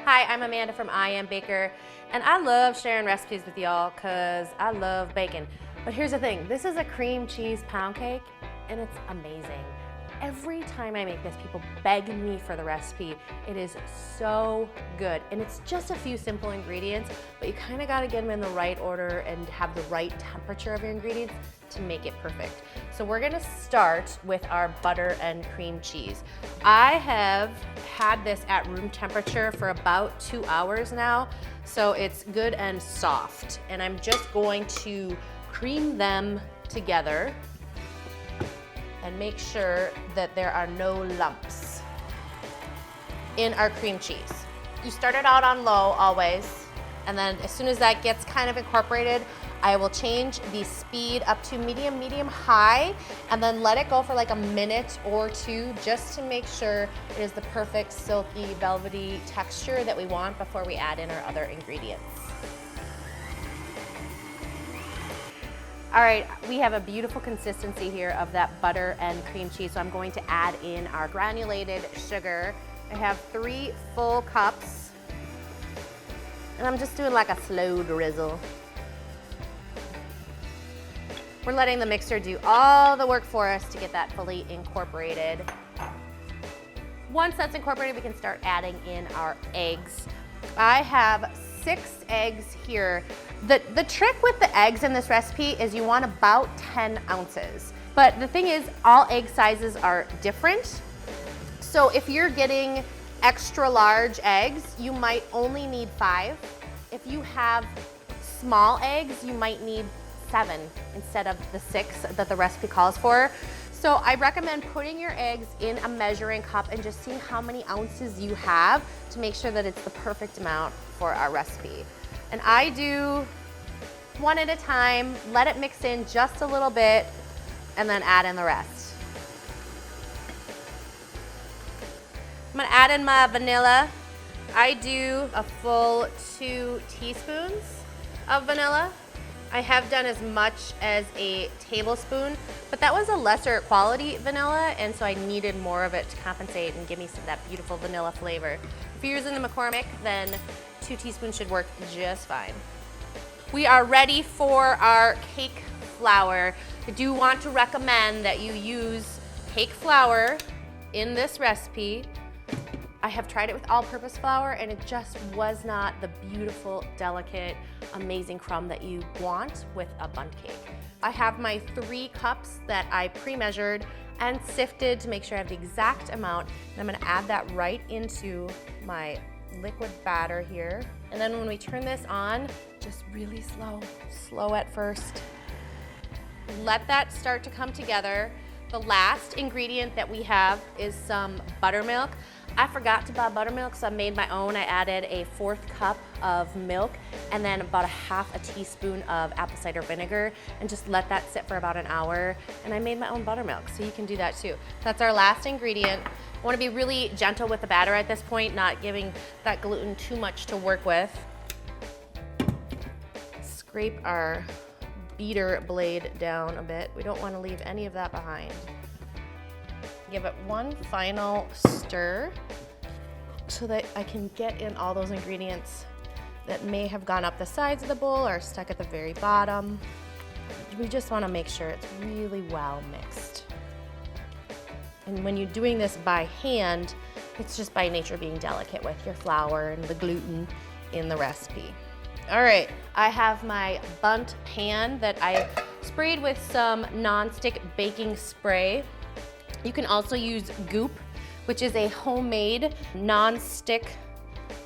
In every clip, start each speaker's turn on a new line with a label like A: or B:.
A: Hi, I'm Amanda from I Am Baker, and I love sharing recipes with y'all because I love bacon. But here's the thing, this is a cream cheese pound cake, and it's amazing. Every time I make this, people beg me for the recipe. It is so good, and it's just a few simple ingredients, but you kind of got to get them in the right order and have the right temperature of your ingredients to make it perfect. So we're gonna start with our butter and cream cheese. I have had this at room temperature for about 2 hours now, so it's good and soft. And I'm just going to cream them together and make sure that there are no lumps in our cream cheese. You start it out on low always, and then as soon as that gets kind of incorporated, I will change the speed up to medium, high, and then let it go for like a minute or two just to make sure it is the perfect silky, velvety texture that we want before we add in our other ingredients. All right, we have a beautiful consistency here of that butter and cream cheese, so I'm going to add in our granulated sugar. I have 3 full cups, and I'm just doing like a slow drizzle. We're letting the mixer do all the work for us to get that fully incorporated. Once that's incorporated, we can start adding in our eggs. I have 6 eggs here. The trick with the eggs in this recipe is you want about 10 ounces. But the thing is, all egg sizes are different. So if you're getting extra large eggs, you might only need 5. If you have small eggs, you might need 7 instead of the 6 that the recipe calls for. So I recommend putting your eggs in a measuring cup and just seeing how many ounces you have to make sure that it's the perfect amount for our recipe. And I do 1 at a time, let it mix in just a little bit, and then add in the rest. I'm gonna add in my vanilla. I do a full 2 teaspoons of vanilla. I have done as much as a tablespoon, but that was a lesser quality vanilla, and so I needed more of it to compensate and give me some of that beautiful vanilla flavor. If you're using the McCormick, then 2 teaspoons should work just fine. We are ready for our cake flour. I do want to recommend that you use cake flour in this recipe. I have tried it with all-purpose flour, and it just was not the beautiful, delicate, amazing crumb that you want with a bundt cake. I have my 3 cups that I pre-measured and sifted to make sure I have the exact amount, and I'm gonna add that right into my liquid batter here. And then when we turn this on, just really slow at first. Let that start to come together. The last ingredient that we have is some buttermilk. I forgot to buy buttermilk, so I made my own. I added a 4th cup of milk and then about a half a teaspoon of apple cider vinegar, and just let that sit for about an hour. And I made my own buttermilk, so you can do that too. That's our last ingredient. I want to be really gentle with the batter at this point, not giving that gluten too much to work with. Scrape our beater blade down a bit. We don't want to leave any of that behind. Give it one final stir so that I can get in all those ingredients that may have gone up the sides of the bowl or stuck at the very bottom. We just want to make sure it's really well mixed. And when you're doing this by hand, it's just by nature being delicate with your flour and the gluten in the recipe. All right, I have my bundt pan that I sprayed with some non-stick baking spray. You can also use Goop, which is a homemade non-stick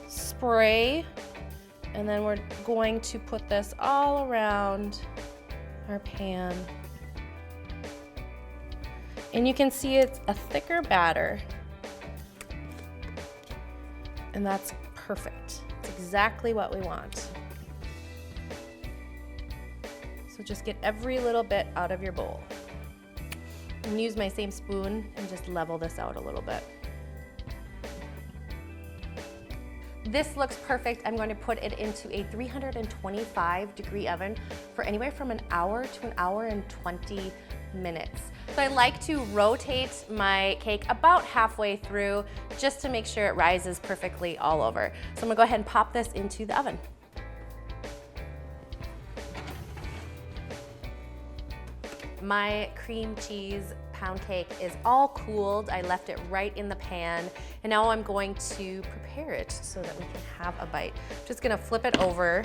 A: spray. And then we're going to put this all around our pan. And you can see it's a thicker batter. And that's perfect. It's exactly what we want. So just get every little bit out of your bowl. I'm gonna use my same spoon and just level this out a little bit. This looks perfect. I'm going to put it into a 325-degree oven for anywhere from an hour to an hour and 20 minutes. So I like to rotate my cake about halfway through just to make sure it rises perfectly all over. So I'm gonna go ahead and pop this into the oven. My cream cheese pound cake is all cooled. I left it right in the pan, and now I'm going to prepare it so that we can have a bite. Just gonna flip it over.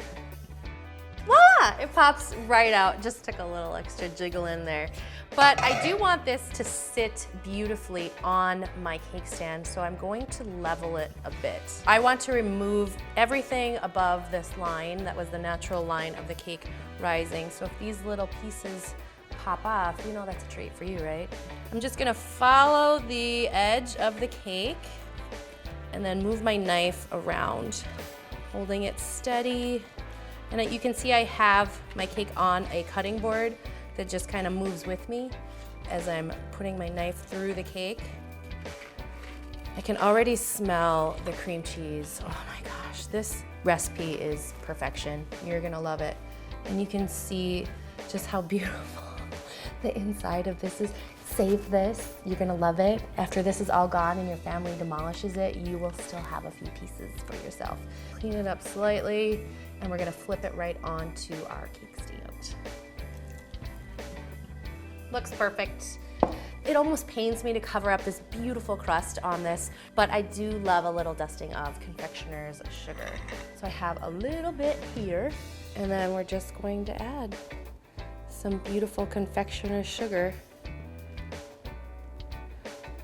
A: Voila! It pops right out. Just took a little extra jiggle in there. But I do want this to sit beautifully on my cake stand, so I'm going to level it a bit. I want to remove everything above this line that was the natural line of the cake rising. So if these little pieces pop off, you know that's a treat for you, right? I'm just gonna follow the edge of the cake and then move my knife around, holding it steady. And you can see I have my cake on a cutting board that just kind of moves with me as I'm putting my knife through the cake. I can already smell the cream cheese. Oh my gosh, this recipe is perfection. You're gonna love it. And you can see just how beautiful the inside of this is. Save this, you're gonna love it. After this is all gone and your family demolishes it, you will still have a few pieces for yourself. Clean it up slightly, and we're gonna flip it right onto our cake stand. Looks perfect. It almost pains me to cover up this beautiful crust on this, but I do love a little dusting of confectioner's sugar. So I have a little bit here, and then we're just going to add some beautiful confectioner's sugar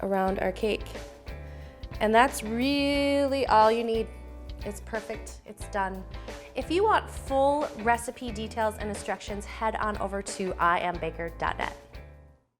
A: around our cake. And that's really all you need. It's perfect, it's done. If you want full recipe details and instructions, head on over to iambaker.net.